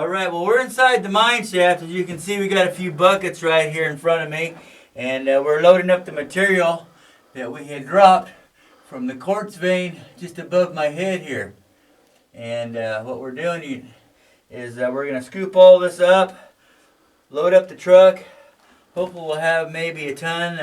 All right, well, we're inside the mine shaft. As you can see, we got a few buckets right here in front of me, and we're loading up the material that we had dropped from the quartz vein just above my head here. And what we're doing is we're going to scoop all this up, load up the truck. Hopefully we'll have maybe a ton,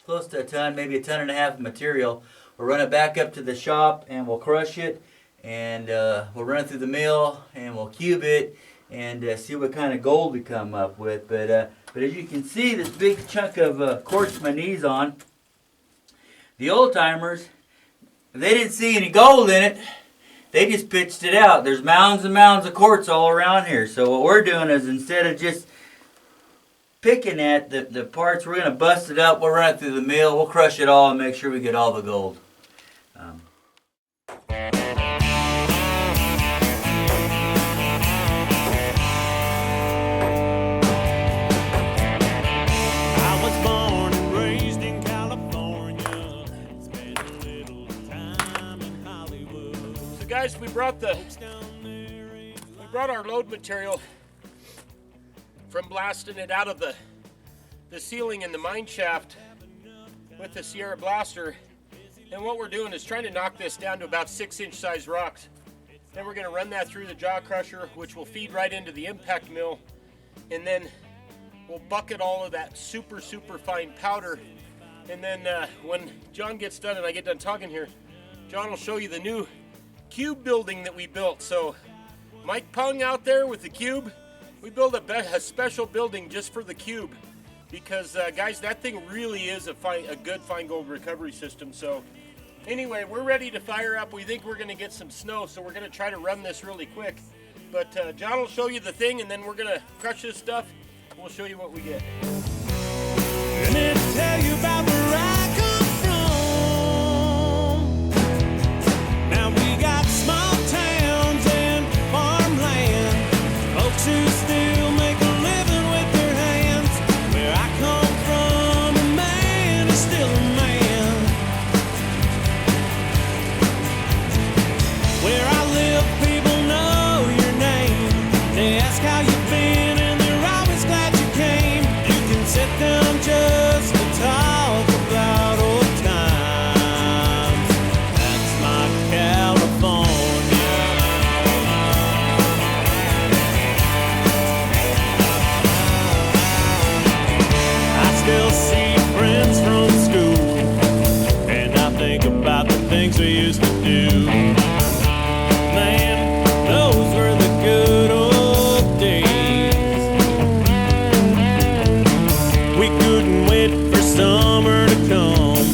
close to a ton, maybe a ton and a half of material. We'll run it back up to the shop and we'll crush it. And we'll run it through the mill and we'll cube it and see what kind of gold we come up with. But as you can see, this big chunk of quartz my knees on, the old timers, they didn't see any gold in it. They just pitched it out. There's mounds and mounds of quartz all around here. So what we're doing is, instead of just picking at the parts, we're going to bust it up. We'll run it through the mill. We'll crush it all and make sure we get all the gold. Guys, we brought our load material from blasting it out of the ceiling in the mine shaft with the Sierra blaster, and what we're doing is trying to knock this down to about 6-inch size rocks. Then we're going to run that through the jaw crusher, which will feed right into the impact mill, and then we'll bucket all of that super fine powder. And then when John gets done and I get done talking here, John will show you the new cube building that we built. So Mike Pung out there with the cube, we built a special building just for the cube, because guys, that thing really is a good fine gold recovery system. So anyway, we're ready to fire up. We think we're going to get some snow, so we're going to try to run this really quick. But John will show you the thing, and then we're going to crush this stuff. We'll show you what we get. Let me tell you about where I come from. Now we got small towns and farmland, folks who still make a living with their hands. Where I come from, a man is still a man. Where I live, people know your name. They ask how you've been and they're always glad you came. You can sit down just to talk about old times. That's my California. I still see friends from school, and I think about the things we used to do. Man, those were the good old days. We couldn't wait for summer to come.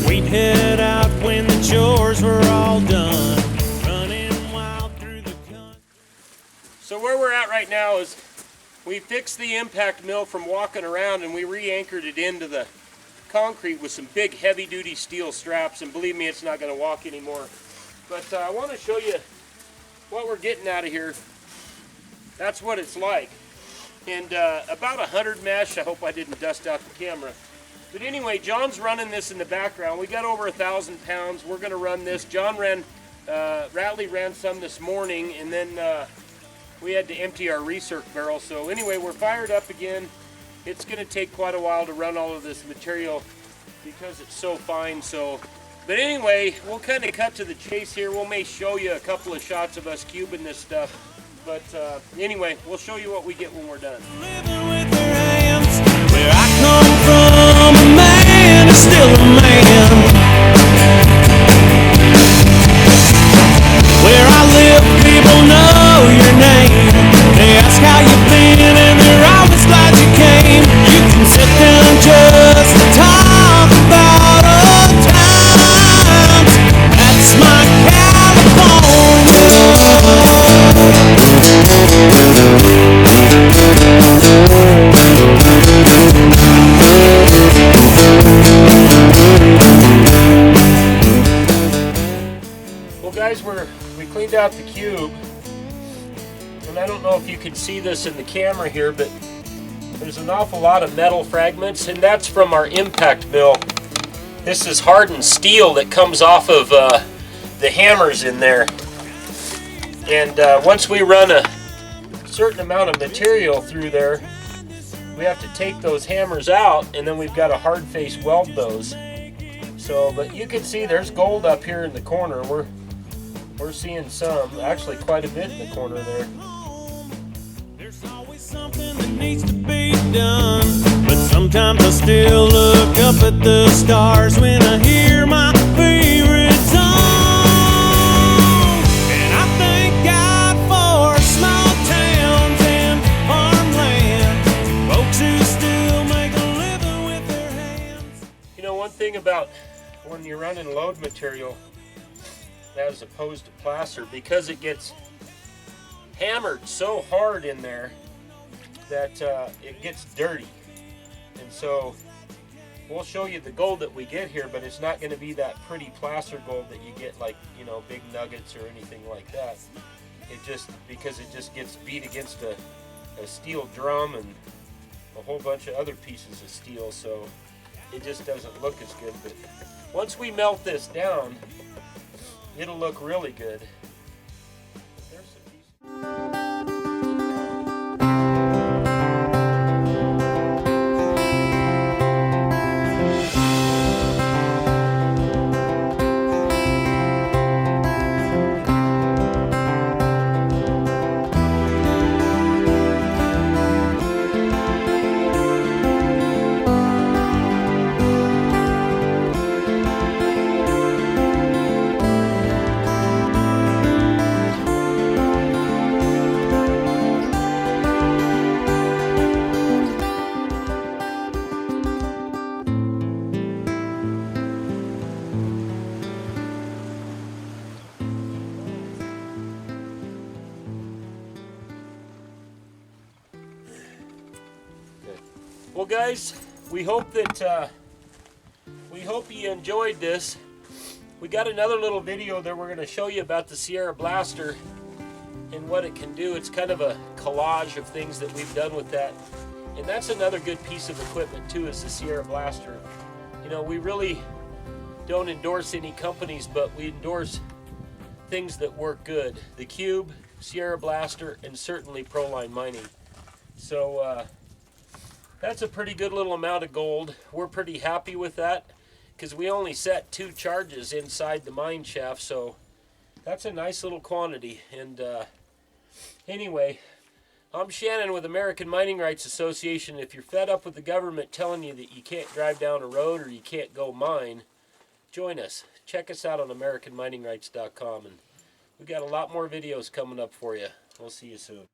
We'd head out when the chores were all done, running wild through the country. So where we're at right now is we fixed the impact mill from walking around, and we re-anchored it into the concrete with some big heavy-duty steel straps, and believe me, it's not going to walk anymore. But I want to show you what we're getting out of here. That's what it's like. And about 100 mesh. I hope I didn't dust out the camera. But anyway, John's running this in the background. We got over 1,000 pounds. We're going to run this. John Ratley ran some this morning, and then we had to empty our recirc barrel. So anyway, we're fired up again. It's going to take quite a while to run all of this material because it's so fine. But anyway, we'll kind of cut to the chase here. We may show you a couple of shots of us cubing this stuff. But anyway, we'll show you what we get when we're done. Living with their hands. Where I come from, a man is still a man. Where I live, people know your name. They ask how you've been and they're always glad you came. You can sit down just to talk about old times. That's my California. Well guys, we cleaned out the cube, and I don't know if you can see this in the camera here, but there's an awful lot of metal fragments, and that's from our impact mill. This is hardened steel that comes off of the hammers in there. And once we run a certain amount of material through there, we have to take those hammers out, and then we've got to hard face weld those. So, but you can see there's gold up here in the corner. We're seeing some, actually quite a bit in the corner there. There's always something that needs to be done, but sometimes I still look up at the stars when I hear my favorite song. And I thank God for small towns and farmland, folks who still make a living with their hands. You know, one thing about when you're running load material as opposed to plaster, because it gets hammered so hard in there that it gets dirty. And so we'll show you the gold that we get here, but it's not going to be that pretty plaster gold that you get, like, you know, big nuggets or anything like that. It just, because it just gets beat against a steel drum and a whole bunch of other pieces of steel, so it just doesn't look as good. But once we melt this down, it'll look really good. There's some pieces. Well, guys, we hope you enjoyed this. We got another little video that we're going to show you about the Sierra Blaster and what it can do. It's kind of a collage of things that we've done with that. And that's another good piece of equipment too, is the Sierra Blaster. You know, we really don't endorse any companies, but we endorse things that work good. The Cube, Sierra Blaster, and certainly Proline Mining. So that's a pretty good little amount of gold. We're pretty happy with that because we only set 2 charges inside the mine shaft, so that's a nice little quantity. And anyway, I'm Shannon with American Mining Rights Association. If you're fed up with the government telling you that you can't drive down a road or you can't go mine, join us. Check us out on AmericanMiningRights.com, and we've got a lot more videos coming up for you. We'll see you soon.